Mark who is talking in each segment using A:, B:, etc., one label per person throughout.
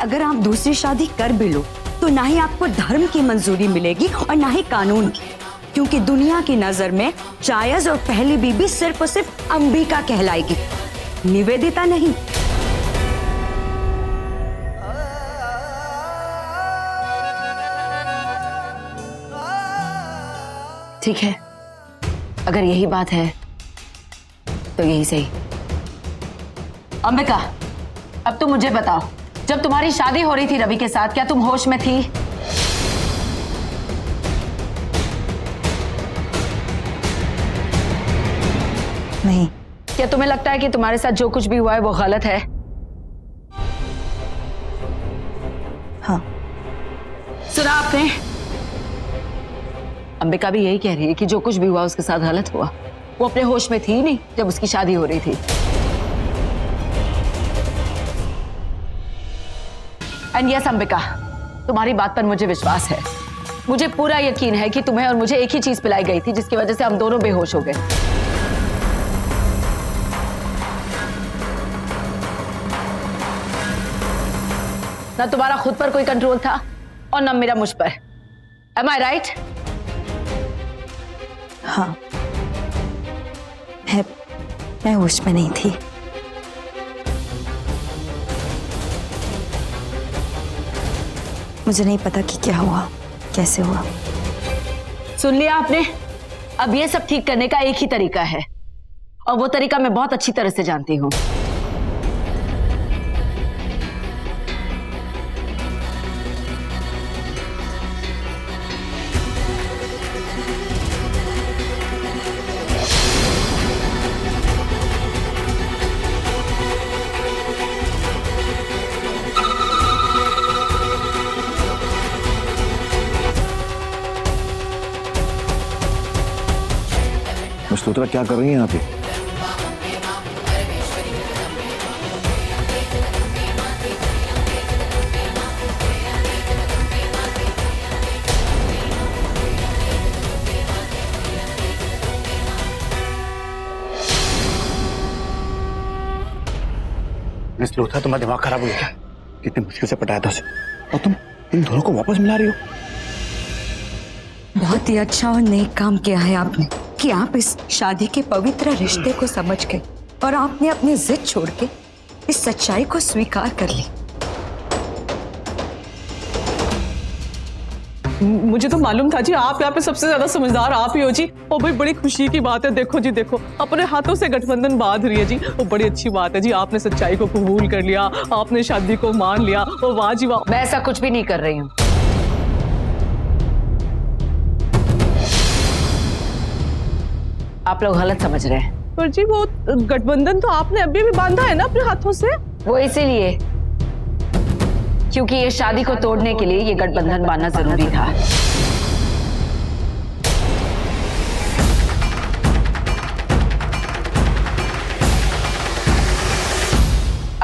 A: अगर आप दूसरी शादी कर भी लो तो ना ही आपको धर्म की मंजूरी मिलेगी और ना ही कानून की, क्योंकि दुनिया की नजर में जायज और पहली बीबी सिर्फ और सिर्फ अंबिका कहलाएगी, निवेदिता नहीं।
B: ठीक है, अगर यही बात है तो यही सही। अंबिका, अब तुम मुझे बताओ, जब तुम्हारी शादी हो रही थी रवि के साथ, क्या तुम होश में थी?
A: नहीं।
B: क्या तुम्हें लगता है कि तुम्हारे साथ जो कुछ भी हुआ है वो गलत है?
A: हाँ।
B: सुना आपने? अंबिका भी यही कह रही है कि जो कुछ भी हुआ उसके साथ गलत हुआ। वो अपने होश में थी नहीं जब उसकी शादी हो रही थी। एंड यस अंबिका, तुम्हारी बात पर मुझे विश्वास है। मुझे पूरा यकीन है कि तुम्हें और मुझे एक ही चीज पिलाई गई थी जिसकी वजह से हम दोनों बेहोश हो गए। ना तुम्हारा खुद पर कोई कंट्रोल था और ना मेरा मुझ पर। Am I right?
A: हाँ, मैं होश में नहीं थी। मुझे नहीं पता कि क्या हुआ, कैसे हुआ।
B: सुन लिया आपने? अब ये सब ठीक करने का एक ही तरीका है, और वो तरीका मैं बहुत अच्छी तरह से जानती हूँ।
C: स्तोत्रा क्या कर रही है यहाँ पे?
D: मिस लोथा, तुम्हारा दिमाग खराब हो गया क्या? कितनी मुश्किल से पटाया था उसे, और तुम इन दोनों को वापस मिला रही हो।
A: बहुत ही अच्छा और नेक काम किया है आपने कि आप इस शादी के पवित्र रिश्ते को समझ गए और आपने अपनी जिद छोड़ के इस सच्चाई को स्वीकार कर ली।
E: मुझे तो मालूम था जी, आप यहाँ पे सबसे ज्यादा समझदार आप ही हो जी। और भाई बड़ी खुशी की बात है, देखो जी देखो, अपने हाथों से गठबंधन बांध रही है जी। वो बड़ी अच्छी बात है जी, आपने सच्चाई को कबूल कर लिया, आपने शादी को मान लिया। और वाह जी वाह।
B: मैं ऐसा कुछ भी नहीं कर रही हूँ। आप लोग गलत समझ रहे हैं।
E: पर जी वो गठबंधन तो आपने अभी भी बांधा है ना अपने हाथों से।
B: वो इसीलिए क्योंकि ये शादी को तोड़ने के लिए ये गठबंधन बांधना जरूरी था।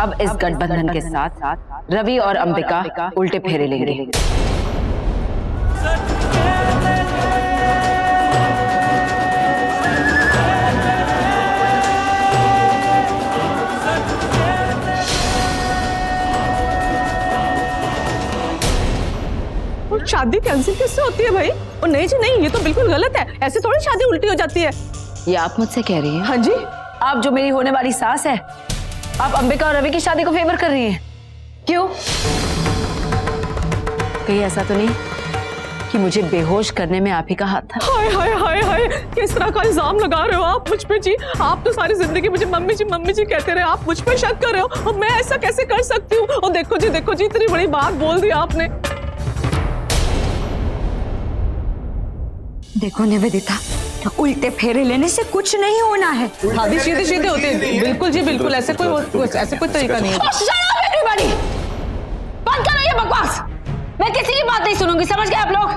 B: अब इस गठबंधन के साथ रवि और अंबिका उल्टे फेरे लेंगे।
E: शादी कैंसिल कैसे होती है भाई? और नहीं जी नहीं, ये तो बिल्कुल गलत है। ऐसे थोड़ी शादी उल्टी हो जाती है।
B: ये आप मुझसे कह रही हैं?
E: हाँ जी।
B: आप जो मेरी होने वाली सास है, आप अंबिका और रवि की शादी को फेवर कर रही हैं। क्यों? कहीं ऐसा तो नहीं कि मुझे बेहोश करने में आप ही का हाथ था?
E: हाय हाय हाय हाय, किस तरह का इल्जाम लगा रहे हो आप मुझ पे जी? आप तो सारी जिंदगी मुझे मम्मी जी कहते रहे, आप मुझ पे शक कर रहे हो। और मैं ऐसा कैसे कर सकती हूँ? और देखो जी इतनी बड़ी बात बोल दी आपने।
A: देखो निवेदिता, उल्टे फेरे लेने से कुछ नहीं होना है।
E: भाभी सीधे सीधे होते हैं। बिल्कुल जी बिल्कुल, ऐसे कोई तरीका नहीं है।
B: एवरीबॉडी, बंद करो ये बकवास। मैं किसी की बात नहीं सुनूंगी, समझ गए आप लोग?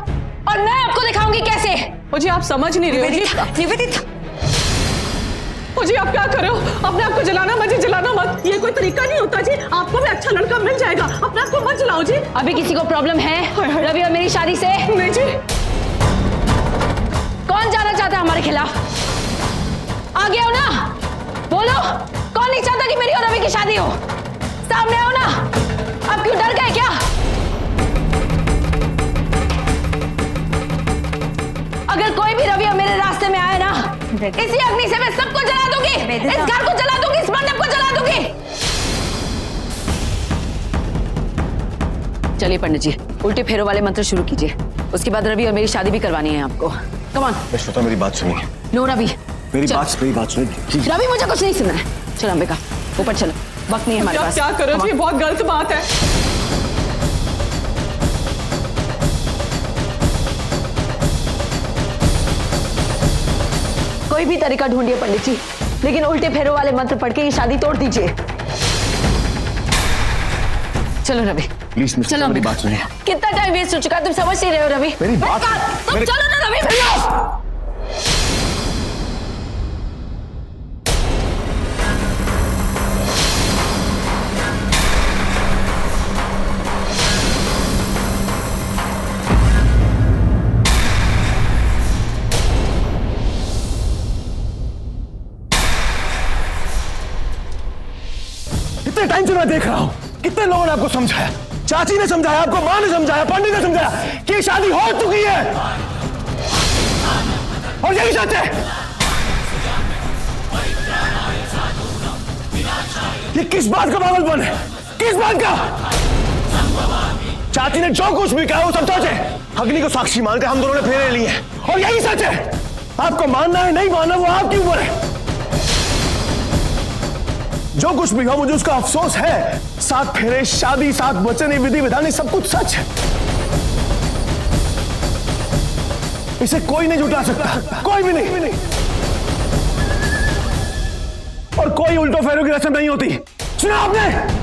B: और मैं आपको दिखाऊंगी कैसे।
E: ओ जी आप समझ नहीं रहे हो जी।
A: निवेदिता,
E: ओ जी आप क्या कर रहे हो? अपने आप को जलाना मत जी, जलाना मत। ये कोई तरीका नहीं होता जी। आपको भी अच्छा लड़का मिल जाएगा, अपने आप को मत जलाओ जी।
B: अभी किसी को प्रॉब्लम है रवि और मेरी शादी से?
E: नहीं जी।
B: कौन जाना चाहता है हमारे खिलाफ? आगे आओ ना, बोलो। कौन नहीं चाहता कि मेरी और रवि की शादी हो? सामने आओ ना। आप क्यों डर गए क्या? अगर कोई भी रवि मेरे रास्ते में आए ना, इसी अग्नि से मैं सबको जला दूंगी, इस घर को जला दूंगी, इस मंडप को जला दूंगी। चलिए पंडित जी, उल्टे फेरों वाले मंत्र शुरू कीजिए। उसके बाद रवि और मेरी शादी भी करवानी है आपको। Come on.
C: श्वेता मेरी बात सुनिए।
B: नो रवि।
C: मेरी बात सुनिए।
B: रवि मुझे कुछ नहीं सुनना है। चलो अंबिका ऊपर चलो, वक्त नहीं है हमारे पास।
E: क्या करो जी, बहुत गलत बात है।
B: कोई भी तरीका ढूंढिए पंडित जी, लेकिन उल्टे फेरों वाले मंत्र पढ़ के ये शादी तोड़ दीजिए। चलो रवि
C: प्लीज
B: चलो
C: मेरी बात सुनिए।
B: कितना टाइम वेस्ट हो चुका है, तुम समझ नहीं रहे हो रवि।
C: मेरी बात
B: तुम चलो ना रवि प्लीज।
C: कितने टाइम से मैं देख रहा हूं, कितने लोगों ने आपको समझाया, चाची ने समझाया, आपको मां ने समझाया, पंडित ने समझाया कि शादी हो चुकी है और यही सच है। ये किस बात का पागलपन है, किस बात का? चाची ने जो कुछ भी कहा वो सब सच है। अग्नि को साक्षी मानकर हम दोनों ने फेरे लिए और यही सच है। आपको मानना है नहीं मानना वो आपके ऊपर है। जो कुछ भी हुआ मुझे उसका अफसोस है। 7 फेरे, शादी, 7 वचन, विधि विधान, सब कुछ सच है। इसे कोई नहीं झुठला सकता, कोई भी नहीं। और कोई उल्टो फेरों की रस्म नहीं होती, सुना आपने?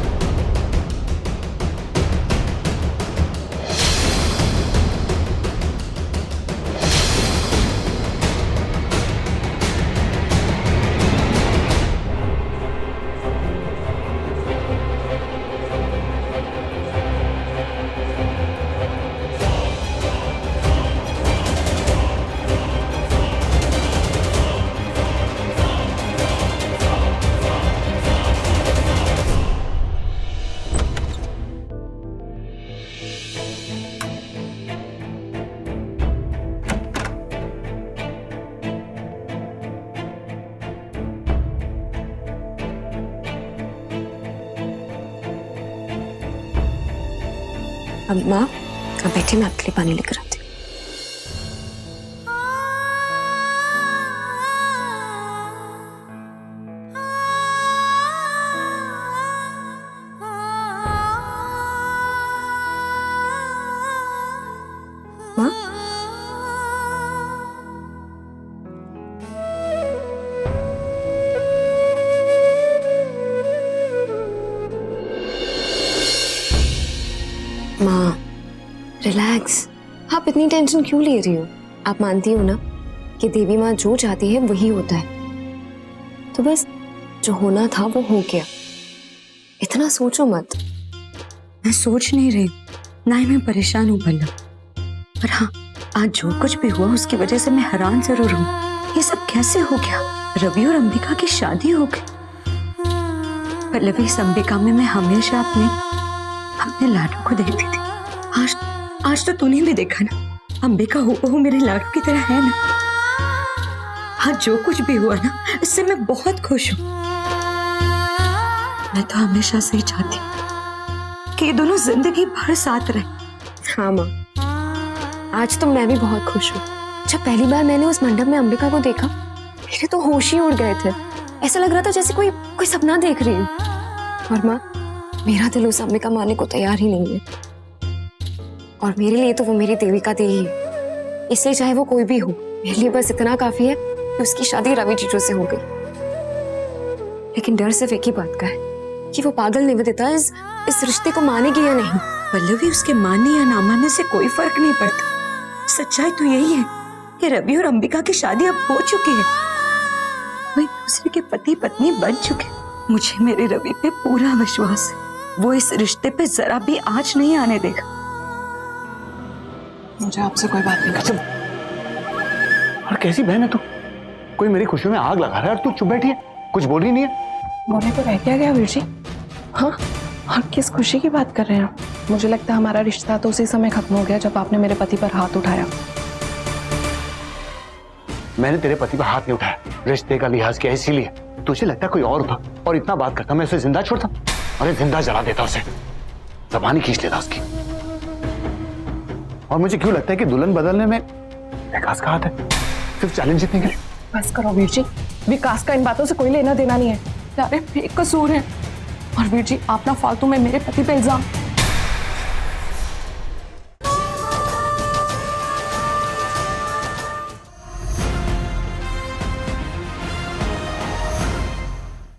F: अब माँ आप बैठिए, मैं आपके लिए पानी लेकर आती हूँ। माँ माँ रिलैक्स, आप इतनी टेंशन क्यों ले रही हो? आप मानती हो ना कि देवी माँ जो चाहती है वही होता है। तो बस जो होना था वो हो गया, इतना सोचो मत।
A: मैं सोच नहीं रही, ना ही मैं परेशान हूँ पल्लव। पर हाँ, आज जो कुछ भी हुआ उसकी वजह से मैं हैरान जरूर हूँ। ये सब कैसे हो गया? रवि और अंबिका की शादी हो गई। पल्लवी, इस अंबिका में मैं हमेशा अपने लाडू को देखती थी। आज तो तूने भी देखा ना, अंबिका हूबहू मेरे लाडू की तरह है ना। आज जो कुछ भी हुआ ना, इससे मैं बहुत खुश हूँ। मैं तो हमेशा से ही चाहती हूँ कि ये दोनों जिंदगी भर साथ रहे।
F: हाँ माँ, आज तो मैं भी बहुत खुश हूँ। जब पहली बार मैंने उस मंडप में अंबिका को देखा, मेरे तो होश ही उड़ गए थे। ऐसा लग रहा था जैसे कोई सपना देख रही हूँ। और माँ, मेरा दिल उस अंबिका मानने को तैयार ही नहीं है। और मेरे लिए तो वो मेरी देविका दी ही है। इसलिए चाहे वो कोई भी हो, मेरे लिए बस इतना काफी है कि उसकी शादी रवि जीजू से हो गई। लेकिन डर सिर्फ एक ही बात का है कि वो पागल निवेदिता इस रिश्ते को मानेगी या नहीं।
A: पल्लवी, उसके मानने या ना मानने से कोई फर्क नहीं पड़ता। सच्चाई तो यही है कि रवि और अंबिका की शादी अब हो चुकी है। वो एक दूसरे के पति पत्नी बन चुके। मुझे मेरे रवि पे पूरा विश्वास है, वो इस रिश्ते पे जरा भी आंच नहीं आने देगा।
E: मुझे आपसे कोई बात नहीं करनी।
D: और कैसी बहन है तू? कोई मेरी खुशियों में आग लगा रहा है और तू चुप बैठी है, कुछ बोल ही नहीं है।
E: बोले तो रह क्या गया वीर जी?
D: हाँ
G: आप किस खुशी की बात कर रहे हैं? मुझे लगता है हमारा रिश्ता तो उसी समय खत्म हो गया जब आपने मेरे पति पर हाथ उठाया।
D: मैंने तेरे पति पर हाथ नहीं उठाया, रिश्ते का लिहाज किया इसीलिए। तुझे लगता है कोई और था और इतना बात करता मैं उसे जिंदा छोड़ता? अरे जिंदा जला देता उसे, जबान ही खींच लेता उसकी। और मुझे क्यों लगता है कि दुल्हन बदलने में विकास का हाथ है, सिर्फ चैलेंज जीतने के लिए।
G: बस करो वीर जी, विकास का इन बातों से कोई लेना देना नहीं है। सारे बेकसूर हैं। और वीर जी, आप ना फालतू में मेरे पति पे इल्जाम